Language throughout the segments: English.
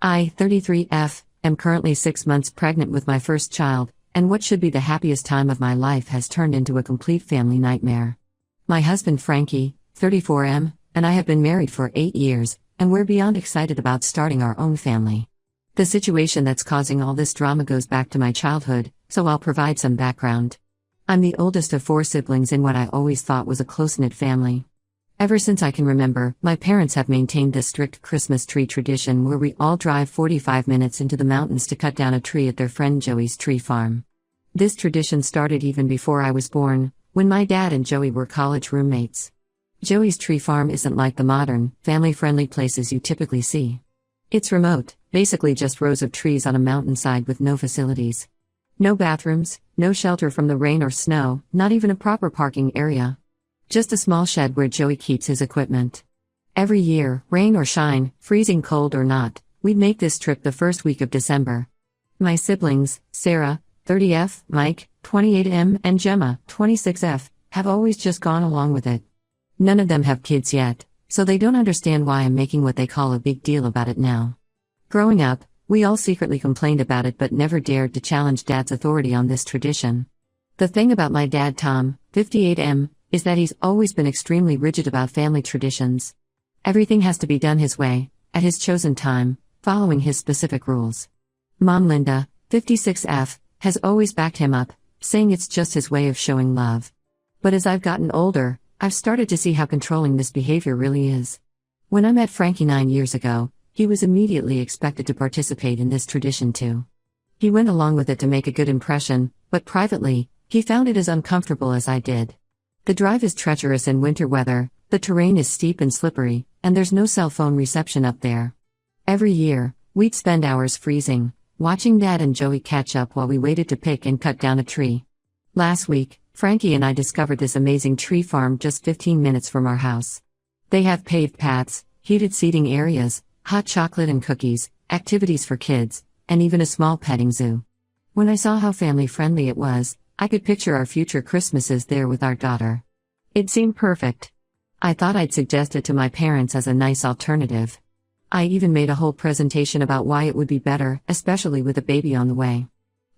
I, 33F, am currently 6 months pregnant with my first child, and what should be the happiest time of my life has turned into a complete family nightmare. My husband Frankie, 34M, and I have been married for 8 years, and we're beyond excited about starting our own family. The situation that's causing all this drama goes back to my childhood, so I'll provide some background. I'm the oldest of 4 siblings in what I always thought was a close-knit family. Ever since I can remember, my parents have maintained this strict Christmas tree tradition where we all drive 45 minutes into the mountains to cut down a tree at their friend Joey's tree farm. This tradition started even before I was born, when my dad and Joey were college roommates. Joey's tree farm isn't like the modern, family-friendly places you typically see. It's remote, basically just rows of trees on a mountainside with no facilities. No bathrooms, no shelter from the rain or snow, not even a proper parking area. Just a small shed where Joey keeps his equipment. Every year, rain or shine, freezing cold or not, we'd make this trip the first week of December. My siblings, Sarah, 30F, Mike, 28M, and Gemma, 26F, have always just gone along with it. None of them have kids yet, so they don't understand why I'm making what they call a big deal about it now. Growing up, we all secretly complained about it but never dared to challenge Dad's authority on this tradition. The thing about my dad Tom, 58M, is that he's always been extremely rigid about family traditions. Everything has to be done his way, at his chosen time, following his specific rules. Mom Linda, 56F, has always backed him up, saying it's just his way of showing love. But as I've gotten older, I've started to see how controlling this behavior really is. When I met Frankie 9 years ago, he was immediately expected to participate in this tradition too. He went along with it to make a good impression, but privately, he found it as uncomfortable as I did. The drive is treacherous in winter weather, the terrain is steep and slippery, and there's no cell phone reception up there. Every year, we'd spend hours freezing, watching Dad and Joey catch up while we waited to pick and cut down a tree. Last week, Frankie and I discovered this amazing tree farm just 15 minutes from our house. They have paved paths, heated seating areas, hot chocolate and cookies, activities for kids, and even a small petting zoo. When I saw how family-friendly it was, I could picture our future Christmases there with our daughter. It seemed perfect. I thought I'd suggest it to my parents as a nice alternative. I even made a whole presentation about why it would be better, especially with a baby on the way.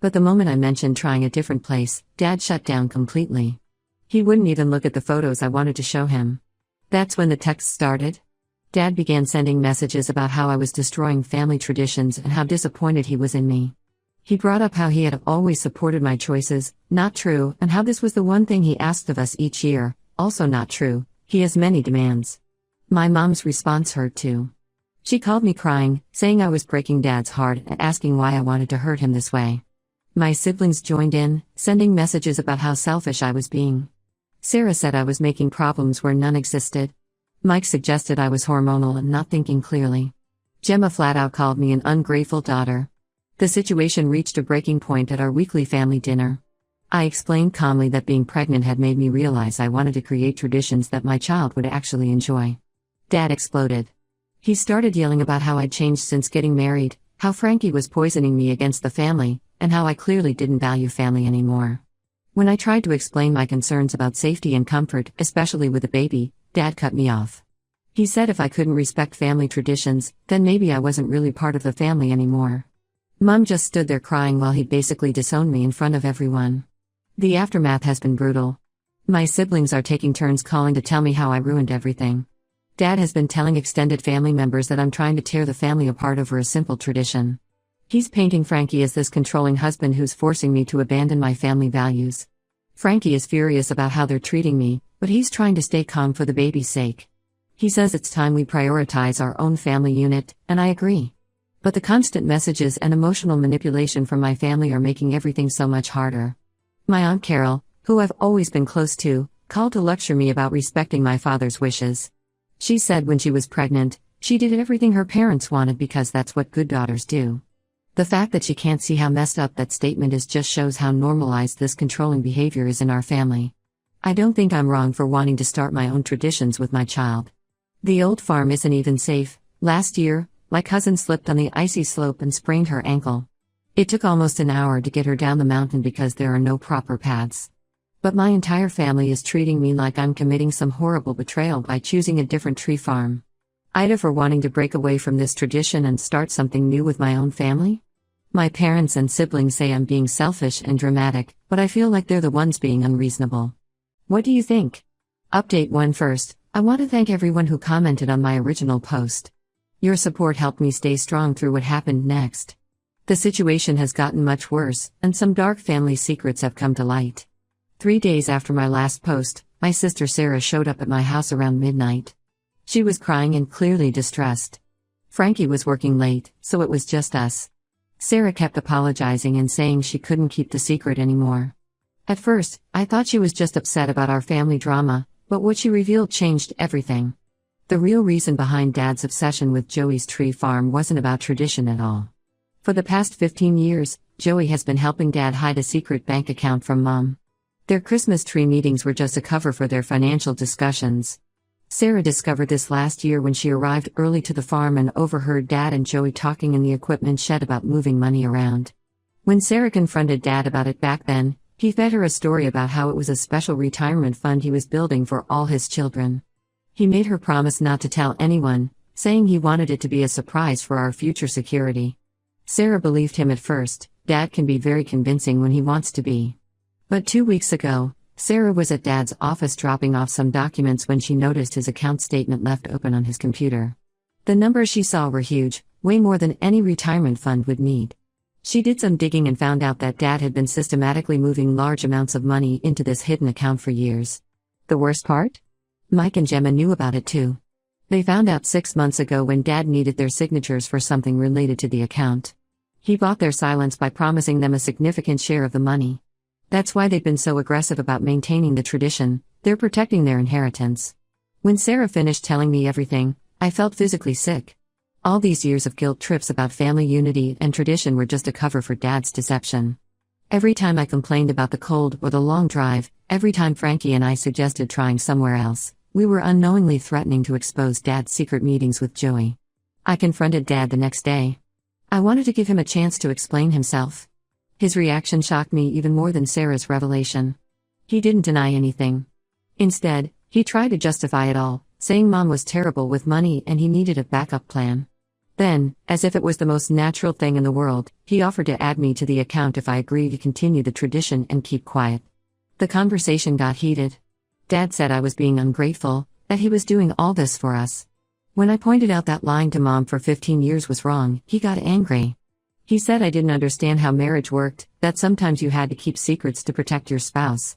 But the moment I mentioned trying a different place, Dad shut down completely. He wouldn't even look at the photos I wanted to show him. That's when the text started. Dad began sending messages about how I was destroying family traditions and how disappointed he was in me. He brought up how he had always supported my choices, not true, and how this was the one thing he asked of us each year, also not true, he has many demands. My mom's response hurt too. She called me crying, saying I was breaking Dad's heart and asking why I wanted to hurt him this way. My siblings joined in, sending messages about how selfish I was being. Sarah said I was making problems where none existed. Mike suggested I was hormonal and not thinking clearly. Gemma flat out called me an ungrateful daughter. The situation reached a breaking point at our weekly family dinner. I explained calmly that being pregnant had made me realize I wanted to create traditions that my child would actually enjoy. Dad exploded. He started yelling about how I'd changed since getting married, how Frankie was poisoning me against the family, and how I clearly didn't value family anymore. When I tried to explain my concerns about safety and comfort, especially with a baby, Dad cut me off. He said if I couldn't respect family traditions, then maybe I wasn't really part of the family anymore. Mom just stood there crying while he basically disowned me in front of everyone. The aftermath has been brutal. My siblings are taking turns calling to tell me how I ruined everything. Dad has been telling extended family members that I'm trying to tear the family apart over a simple tradition. He's painting Frankie as this controlling husband who's forcing me to abandon my family values. Frankie is furious about how they're treating me, but he's trying to stay calm for the baby's sake. He says it's time we prioritize our own family unit, and I agree. But the constant messages and emotional manipulation from my family are making everything so much harder. My Aunt Carol, who I've always been close to, called to lecture me about respecting my father's wishes. She said when she was pregnant, she did everything her parents wanted because that's what good daughters do. The fact that she can't see how messed up that statement is just shows how normalized this controlling behavior is in our family. I don't think I'm wrong for wanting to start my own traditions with my child. The old farm isn't even safe. Last year, my cousin slipped on the icy slope and sprained her ankle. It took almost an hour to get her down the mountain because there are no proper paths. But my entire family is treating me like I'm committing some horrible betrayal by choosing a different tree farm. Ida for wanting to break away from this tradition and start something new with my own family? My parents and siblings say I'm being selfish and dramatic, but I feel like they're the ones being unreasonable. What do you think? Update 1 first, I want to thank everyone who commented on my original post. Your support helped me stay strong through what happened next. The situation has gotten much worse, and some dark family secrets have come to light. 3 days after my last post, my sister Sarah showed up at my house around midnight. She was crying and clearly distressed. Frankie was working late, so it was just us. Sarah kept apologizing and saying she couldn't keep the secret anymore. At first, I thought she was just upset about our family drama, but what she revealed changed everything. The real reason behind Dad's obsession with Joey's tree farm wasn't about tradition at all. For the past 15 years, Joey has been helping Dad hide a secret bank account from Mom. Their Christmas tree meetings were just a cover for their financial discussions. Sarah discovered this last year when she arrived early to the farm and overheard Dad and Joey talking in the equipment shed about moving money around. When Sarah confronted Dad about it back then, he fed her a story about how it was a special retirement fund he was building for all his children. He made her promise not to tell anyone, saying he wanted it to be a surprise for our future security. Sarah believed him at first. Dad can be very convincing when he wants to be. But 2 weeks ago, Sarah was at Dad's office dropping off some documents when she noticed his account statement left open on his computer. The numbers she saw were huge, way more than any retirement fund would need. She did some digging and found out that Dad had been systematically moving large amounts of money into this hidden account for years. The worst part? Mike and Gemma knew about it too. They found out 6 months ago when Dad needed their signatures for something related to the account. He bought their silence by promising them a significant share of the money. That's why they've been so aggressive about maintaining the tradition. They're protecting their inheritance. When Sarah finished telling me everything, I felt physically sick. All these years of guilt trips about family unity and tradition were just a cover for Dad's deception. Every time I complained about the cold or the long drive, every time Frankie and I suggested trying somewhere else, we were unknowingly threatening to expose Dad's secret meetings with Joey. I confronted Dad the next day. I wanted to give him a chance to explain himself. His reaction shocked me even more than Sarah's revelation. He didn't deny anything. Instead, he tried to justify it all, saying Mom was terrible with money and he needed a backup plan. Then, as if it was the most natural thing in the world, he offered to add me to the account if I agreed to continue the tradition and keep quiet. The conversation got heated. Dad said I was being ungrateful, that he was doing all this for us. When I pointed out that lying to Mom for 15 years was wrong, he got angry. He said I didn't understand how marriage worked, that sometimes you had to keep secrets to protect your spouse.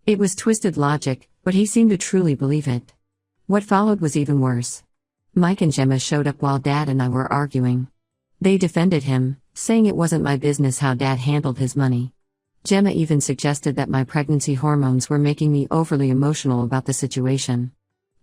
It was twisted logic, but he seemed to truly believe it. What followed was even worse. Mike and Gemma showed up while Dad and I were arguing. They defended him, saying it wasn't my business how Dad handled his money. Gemma even suggested that my pregnancy hormones were making me overly emotional about the situation.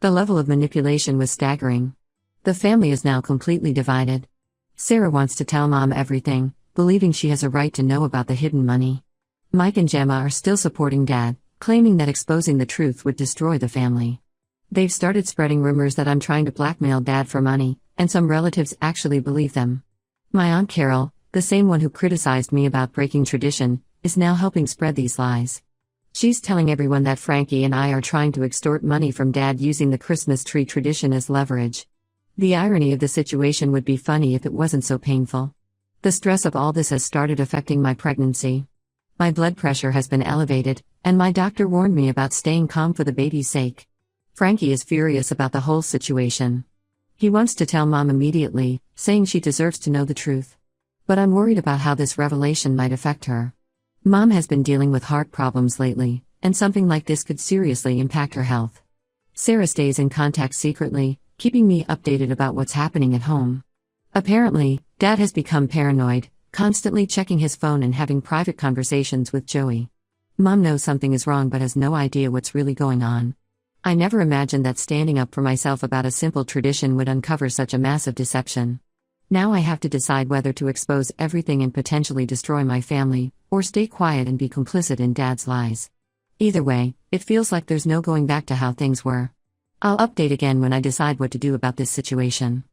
The level of manipulation was staggering. The family is now completely divided. Sarah wants to tell Mom everything, believing she has a right to know about the hidden money. Mike and Gemma are still supporting Dad, claiming that exposing the truth would destroy the family. They've started spreading rumors that I'm trying to blackmail Dad for money, and some relatives actually believe them. My Aunt Carol, the same one who criticized me about breaking tradition, is now helping spread these lies. She's telling everyone that Frankie and I are trying to extort money from Dad using the Christmas tree tradition as leverage. The irony of the situation would be funny if it wasn't so painful. The stress of all this has started affecting my pregnancy. My blood pressure has been elevated, and my doctor warned me about staying calm for the baby's sake. Frankie is furious about the whole situation. He wants to tell Mom immediately, saying she deserves to know the truth. But I'm worried about how this revelation might affect her. Mom has been dealing with heart problems lately, and something like this could seriously impact her health. Sarah stays in contact secretly, keeping me updated about what's happening at home. Apparently, Dad has become paranoid, constantly checking his phone and having private conversations with Joey. Mom knows something is wrong but has no idea what's really going on. I never imagined that standing up for myself about a simple tradition would uncover such a massive deception. Now I have to decide whether to expose everything and potentially destroy my family, or stay quiet and be complicit in Dad's lies. Either way, it feels like there's no going back to how things were. I'll update again when I decide what to do about this situation.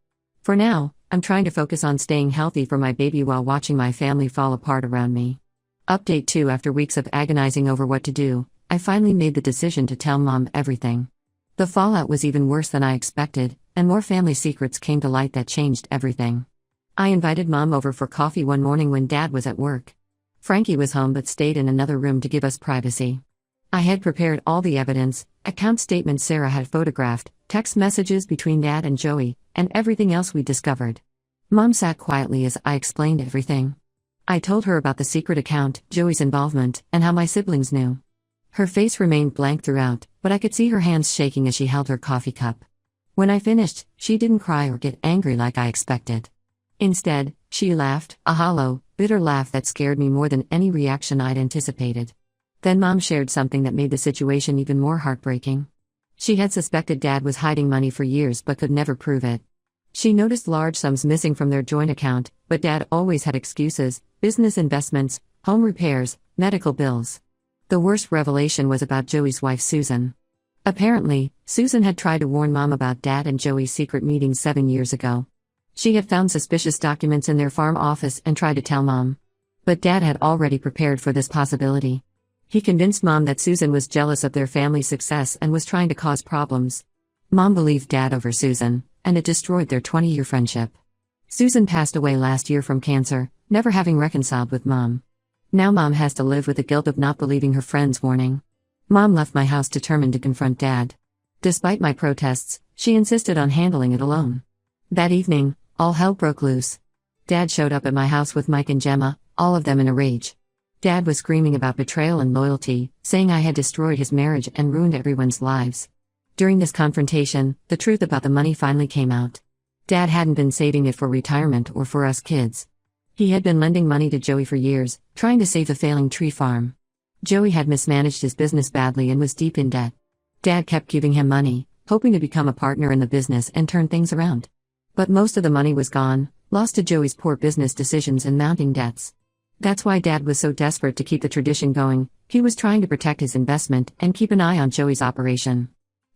For now, I'm trying to focus on staying healthy for my baby while watching my family fall apart around me. Update 2: After weeks of agonizing over what to do, I finally made the decision to tell Mom everything. The fallout was even worse than I expected, and more family secrets came to light that changed everything. I invited Mom over for coffee one morning when Dad was at work. Frankie was home but stayed in another room to give us privacy. I had prepared all the evidence, account statements Sarah had photographed, text messages between Dad and Joey, and everything else we discovered. Mom sat quietly as I explained everything. I told her about the secret account, Joey's involvement, and how my siblings knew. Her face remained blank throughout, but I could see her hands shaking as she held her coffee cup. When I finished, she didn't cry or get angry like I expected. Instead, she laughed, a hollow, bitter laugh that scared me more than any reaction I'd anticipated. Then Mom shared something that made the situation even more heartbreaking. She had suspected Dad was hiding money for years but could never prove it. She noticed large sums missing from their joint account, but Dad always had excuses: business investments, home repairs, medical bills. The worst revelation was about Joey's wife Susan. Apparently, Susan had tried to warn Mom about Dad and Joey's secret meeting 7 years ago. She had found suspicious documents in their farm office and tried to tell Mom. But Dad had already prepared for this possibility. He convinced Mom that Susan was jealous of their family's success and was trying to cause problems. Mom believed Dad over Susan, and it destroyed their 20-year friendship. Susan passed away last year from cancer, never having reconciled with Mom. Now Mom has to live with the guilt of not believing her friend's warning. Mom left my house determined to confront Dad. Despite my protests, she insisted on handling it alone. That evening, all hell broke loose. Dad showed up at my house with Mike and Gemma, all of them in a rage. Dad was screaming about betrayal and loyalty, saying I had destroyed his marriage and ruined everyone's lives. During this confrontation, the truth about the money finally came out. Dad hadn't been saving it for retirement or for us kids. He had been lending money to Joey for years, trying to save the failing tree farm. Joey had mismanaged his business badly and was deep in debt. Dad kept giving him money, hoping to become a partner in the business and turn things around. But most of the money was gone, lost to Joey's poor business decisions and mounting debts. That's why Dad was so desperate to keep the tradition going. He was trying to protect his investment and keep an eye on Joey's operation.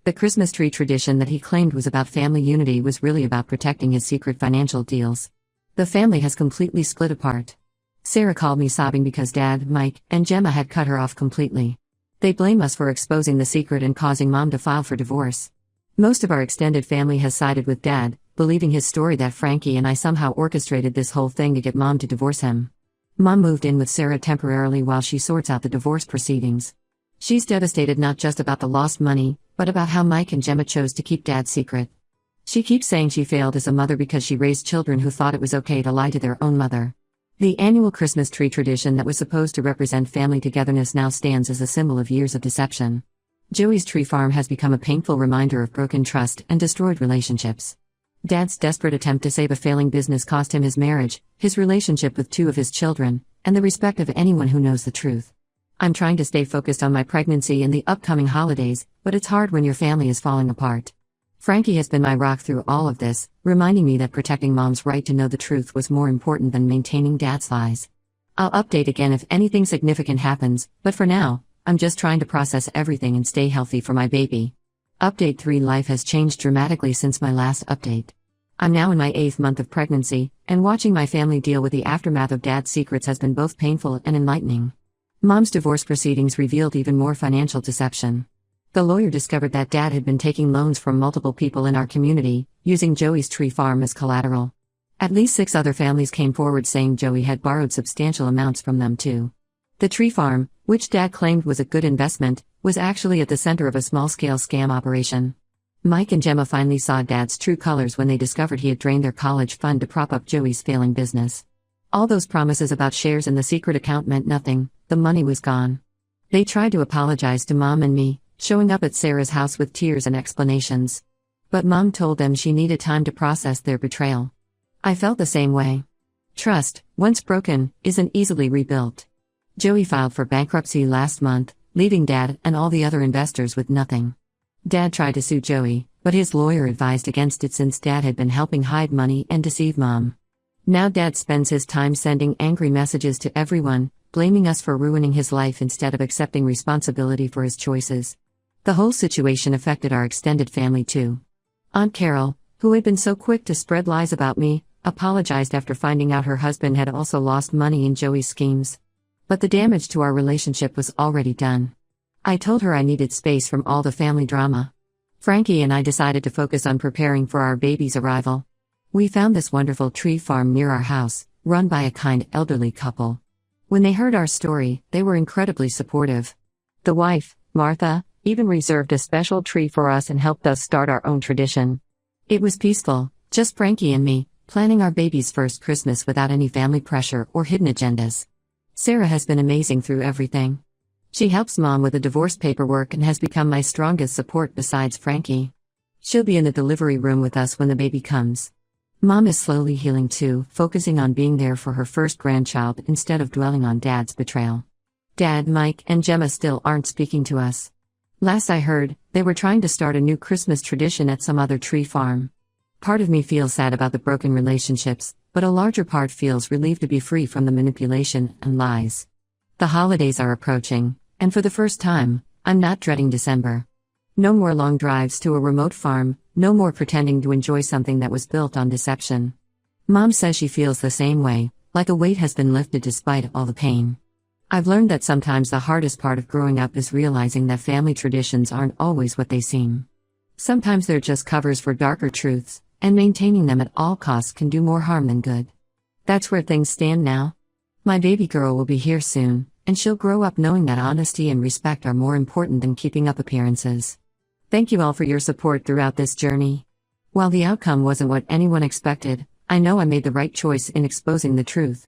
The Christmas tree tradition that he claimed was about family unity was really about protecting his secret financial deals. The family has completely split apart. Sarah called me sobbing because Dad, Mike, and Gemma had cut her off completely. They blame us for exposing the secret and causing Mom to file for divorce. Most of our extended family has sided with Dad, believing his story that Frankie and I somehow orchestrated this whole thing to get Mom to divorce him. Mom moved in with Sarah temporarily while she sorts out the divorce proceedings. She's devastated not just about the lost money, but about how Mike and Gemma chose to keep Dad's secret. She keeps saying she failed as a mother because she raised children who thought it was okay to lie to their own mother. The annual Christmas tree tradition that was supposed to represent family togetherness now stands as a symbol of years of deception. Joey's tree farm has become a painful reminder of broken trust and destroyed relationships. Dad's desperate attempt to save a failing business cost him his marriage, his relationship with 2 of his children, and the respect of anyone who knows the truth. I'm trying to stay focused on my pregnancy and the upcoming holidays, but it's hard when your family is falling apart. Frankie has been my rock through all of this, reminding me that protecting Mom's right to know the truth was more important than maintaining Dad's lies. I'll update again if anything significant happens, but for now, I'm just trying to process everything and stay healthy for my baby. Update 3: Life has changed dramatically since my last update. I'm now in my 8th month of pregnancy, and watching my family deal with the aftermath of Dad's secrets has been both painful and enlightening. Mom's divorce proceedings revealed even more financial deception. The lawyer discovered that Dad had been taking loans from multiple people in our community, using Joey's tree farm as collateral. At least 6 other families came forward saying Joey had borrowed substantial amounts from them too. The tree farm, which Dad claimed was a good investment, was actually at the center of a small-scale scam operation. Mike and Gemma finally saw Dad's true colors when they discovered he had drained their college fund to prop up Joey's failing business. All those promises about shares in the secret account meant nothing. The money was gone. They tried to apologize to Mom and me, showing up at Sarah's house with tears and explanations. But Mom told them she needed time to process their betrayal. I felt the same way. Trust, once broken, isn't easily rebuilt. Joey filed for bankruptcy last month, leaving Dad and all the other investors with nothing. Dad tried to sue Joey, but his lawyer advised against it since Dad had been helping hide money and deceive Mom. Now Dad spends his time sending angry messages to everyone, blaming us for ruining his life instead of accepting responsibility for his choices. The whole situation affected our extended family too. Aunt Carol, who had been so quick to spread lies about me, apologized after finding out her husband had also lost money in Joey's schemes. But the damage to our relationship was already done. I told her I needed space from all the family drama. Frankie and I decided to focus on preparing for our baby's arrival. We found this wonderful tree farm near our house, run by a kind elderly couple. When they heard our story, they were incredibly supportive. The wife, Martha, even reserved a special tree for us and helped us start our own tradition. It was peaceful, just Frankie and me, planning our baby's first Christmas without any family pressure or hidden agendas. Sarah has been amazing through everything. She helps Mom with the divorce paperwork and has become my strongest support besides Frankie. She'll be in the delivery room with us when the baby comes. Mom is slowly healing too, focusing on being there for her first grandchild instead of dwelling on Dad's betrayal. Dad, Mike, and Gemma still aren't speaking to us. Last I heard, they were trying to start a new Christmas tradition at some other tree farm. Part of me feels sad about the broken relationships, but a larger part feels relieved to be free from the manipulation and lies. The holidays are approaching, and for the first time, I'm not dreading December. No more long drives to a remote farm, no more pretending to enjoy something that was built on deception. Mom says she feels the same way, like a weight has been lifted despite all the pain. I've learned that sometimes the hardest part of growing up is realizing that family traditions aren't always what they seem. Sometimes they're just covers for darker truths, and maintaining them at all costs can do more harm than good. That's where things stand now. My baby girl will be here soon, and she'll grow up knowing that honesty and respect are more important than keeping up appearances. Thank you all for your support throughout this journey. While the outcome wasn't what anyone expected, I know I made the right choice in exposing the truth.